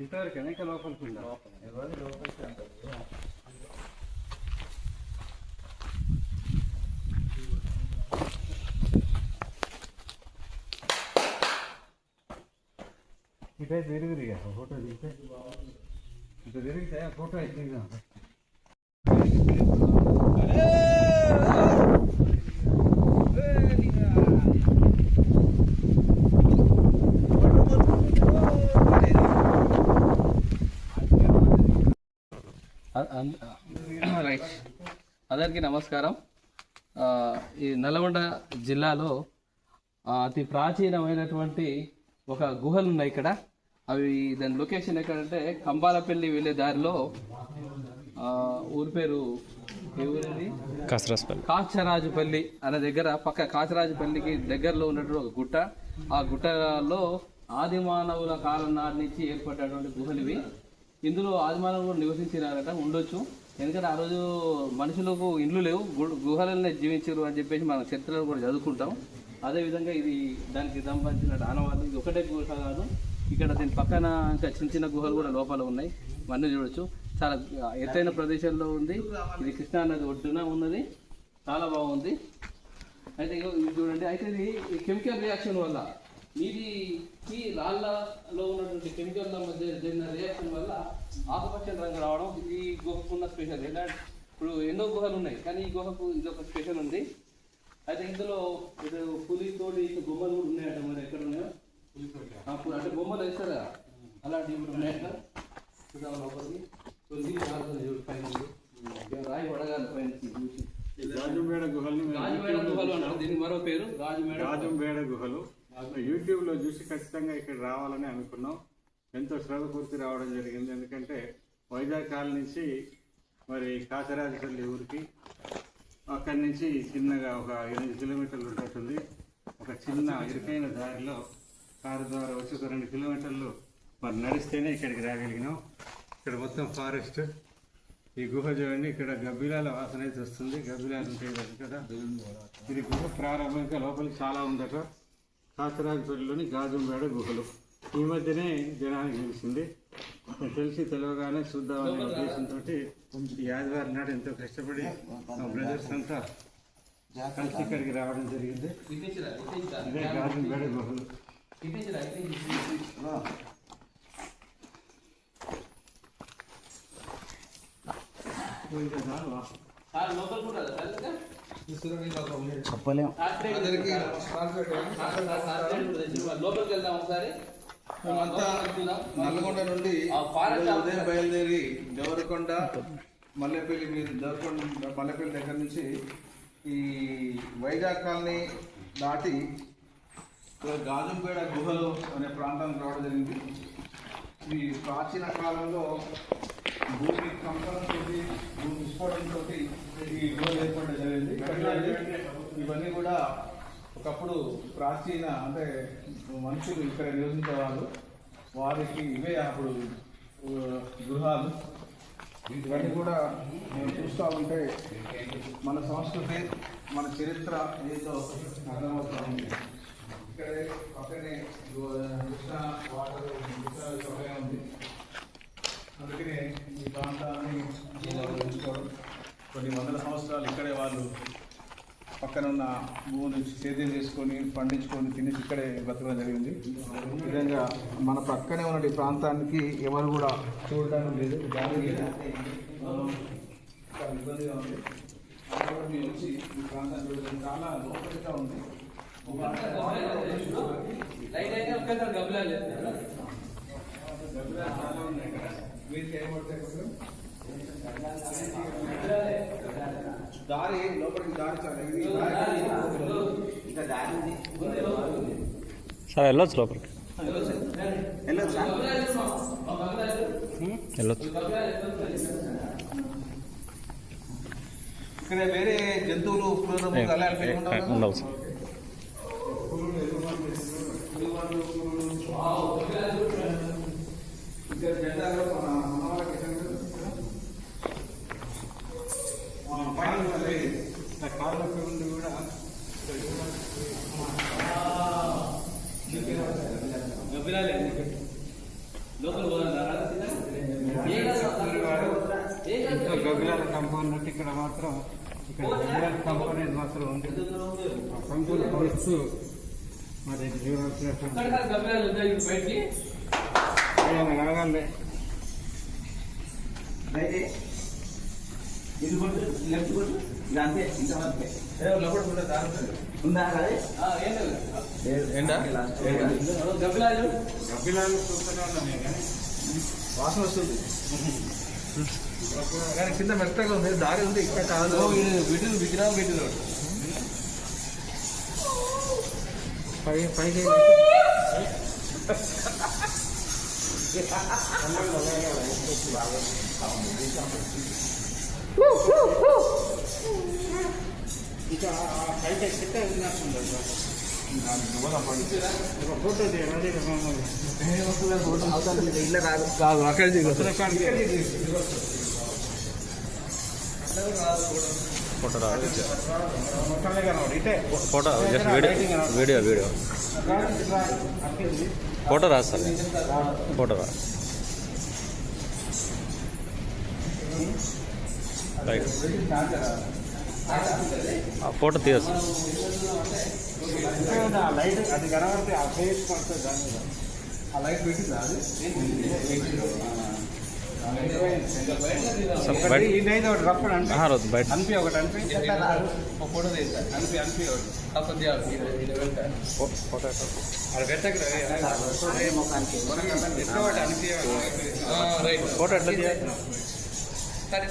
ఇంతవరకేనా ఇంకా లోపలికి ఉందా? లోపలికి అంటారు. ఇటే తిరిగిరిగా ఫోటో దిగితే ఇటు తిరిగితే ఫోటో అయితే రైట్. అందరికీ నమస్కారం. ఈ నల్గొండ జిల్లాలో అతి ప్రాచీనమైనటువంటి ఒక గుహలు ఉన్నాయి ఇక్కడ. అవి దాని లొకేషన్ ఎక్కడంటే కంబాలపల్లి వెళ్ళే దారిలో ఊరి పేరు ఏ ఊరిది? కాచరాజుపల్లి అనే దగ్గర పక్క కాచరాజుపల్లికి దగ్గరలో ఉన్నటువంటి ఒక గుట్ట. ఆ గుట్టలో ఆదిమానవుల కాలం నాటి నుంచి ఏర్పడినటువంటి గుహలు ఇవి. ఇందులో ఆదిమానవులు కూడా నివసించినారట, ఉండొచ్చు. ఎందుకంటే ఆ రోజు మనుషులకు ఇండ్లు లేవు, గుహలనే జీవించారు అని చెప్పేసి మనం చరిత్రలో కూడా చదువుకుంటాం. అదేవిధంగా ఇది దానికి సంబంధించిన ఆనవాళ్ళు. ఇది ఒకటే గుహ కాదు, ఇక్కడ దీని పక్కన ఇంకా చిన్న చిన్న గుహలు కూడా లోపల ఉన్నాయి. ఇవన్నీ చూడొచ్చు. చాలా ఎత్తైన ప్రదేశంలో ఉంది. ఇది కృష్ణా నది ఒడ్డున ఉన్నది. చాలా బాగుంది. అయితే ఇది చూడండి. అయితే ఇది కెమికల్ రియాక్షన్ వల్ల నీటికి రాళ్ళలో ఉన్నటువంటి కెమికల్ మధ్య జరిగిన రియాక్షన్ వల్ల ఆకుపచ్చ రంగు రావడం ఈ గుహకున్న స్పెషల్. ఇప్పుడు ఎన్నో గుహలు ఉన్నాయి, కానీ ఈ గుహకు ఇది ఒక స్పెషల్ ఉంది. అయితే ఇందులో ఇది పులితోటి బొమ్మలు కూడా ఉన్నాయట. మరి ఎక్కడ ఉన్నాయో అంటే బొమ్మలు వేస్తారు కదా, అలాంటివి ఇప్పుడు ఉన్నాయట. చూద్దాం లోపలికి. రాయి వడగాలి పైన చూసి. గాజుంబేడ గుహలు అంటారు. దీనికి మరో పేరు గాజుంబేడ గుహలు. యూట్యూబ్లో చూసి ఖచ్చితంగా ఇక్కడ రావాలని అనుకున్నాం. ఎంతో శ్రద్ధ పూర్తి రావడం జరిగింది. ఎందుకంటే వైజాగ్ కాలనీ నుంచి మరి కాచరాజపల్లి ఊరికి అక్కడి నుంచి చిన్నగా ఒక 8 కిలోమీటర్లు ఉంటుంది. ఒక చిన్న ఇరుకైన దారిలో కారు ద్వారా వచ్చి ఒక 2 కిలోమీటర్లు మరి నడిస్తేనే ఇక్కడికి రాగలిగినాం. ఇక్కడ మొత్తం ఫారెస్ట్. ఈ గుహ చూడండి, ఇక్కడ గబ్బిలాల వాసన అయితే వస్తుంది. గబ్బిలాలు ఉంటాయి కదా. ఇది గుహ ప్రారంభం, ఇంకా లోపలికి చాలా ఉందట. కాచరాజపల్లిలోని గాజుంబేడ గుహలు ఈ మధ్యనే జనానికి తెలిసింది. తెలిసి తెలియగానే చూద్దామనే ఉద్దేశంతో ఈ ఆదివారం నాడు ఎంతో కష్టపడి మా బ్రదర్స్ అంతా కలిసి ఇక్కడికి రావడం జరిగింది. ఇదే గాజుంబేడ గుహలు. చెప్పలేం. లోపలికి వెళ్దాం ఒకసారి. నల్గొండ నుండి ఉదయం బయలుదేరి దేవరకొండ మల్లెపల్లి మీరు దేవరకొండ మల్లెపల్లి దగ్గర నుంచి ఈ వైజాగ్ కాలనీ దాటి గాజుంపేట గుహలు అనే ప్రాంతానికి రావడం జరిగింది. ఈ ప్రాచీన కాలంలో భూమి కంపనంతో భూమి విస్ఫోటంతో ఈ గుహలు ఏర్పడడం జరిగింది. ఇవన్నీ కూడా ఒకప్పుడు ప్రాచీన అంటే మనుషులు ఇక్కడ నివసించేవాళ్ళు, వారికి ఇవే అప్పుడు గృహాలు. ఇవన్నీ కూడా మేము చూస్తూ ఉంటే మన సంస్కృతి, మన చరిత్ర ఏదో అర్థమవుతూ ఉంది. ఇక్కడే పక్కనే కృష్ణా వాటర్ సౌకర్యం ఉంది. అందుకనే ఈ ప్రాంతాన్ని ఉంచుకోవడం. కొన్ని వందల సంవత్సరాలు ఇక్కడే వాళ్ళు పక్కన ఉన్న భూమిని సేద్యం చేసుకొని పండించుకొని తినేసి ఇక్కడే బతకడం జరిగింది. ఈ విధంగా మన పక్కనే ఉన్న ప్రాంతానికి ఎవరు కూడా చూడడం లేదు. దానికి ఇబ్బందిగా ఉంది. వచ్చి ఈ ప్రాంతాన్ని చూడడం చాలా లోపలిగా ఉంది. మీరు చేయబడతాయి దారి లోపలికి దారి సార్ వెళ్ళొచ్చు లోపలికి, వెళ్ళొచ్చు. ఇక్కడ వేరే జంతువులు ఉండవు సార్. ఇక్కడ జెండాలో మన అమ్మవారికి కాళ్ళ నుండి కూడా లోపల గబ్బిలాల కంపౌండ్ అంటే ఇక్కడ మాత్రం ఇక్కడ గబ్బిలాల కంపౌండ్ అనేది మాత్రం ఉంది. ఆ కంపౌండ్ హౌస్ మరి జీవనాల్సినటువంటి కాగాలి. గబ్బిలాలు చూస్తూనే ఉన్నామే కానీ వాసన వస్తుంది కానీ కింద మెత్తగా ఉంది, దారి ఉంది. ఇక్కడ చాలా విగ్రహం పెట్టిన పైకి ఇంకా పైకి ఎక్కితే ఉన్నట్టుంది. ఒక ఫోటో తీయాలి. ఇల్లు కాదు అక్కడ ఫోటో రా మొత్తంలో కనబడు ఇటే ఫోటో జస్ట్ వీడియో ఫోటో రా సార్ ఫోటో రా రైట్ ఆ ఫోటో తీయచ్చు లైట్ అది కనబడితే ఆ ఫేస్ పడుతుంది దాని మీద. ఆ లైట్ పెట్టిందా అది? ఇదైతే ఒకటి రప్పడు అంటే బయట అనిపి ఒకటి అనిపి ఫోటో తీస్తా అనిపి ఫోటో ఎట్లా తీయాలి? సరే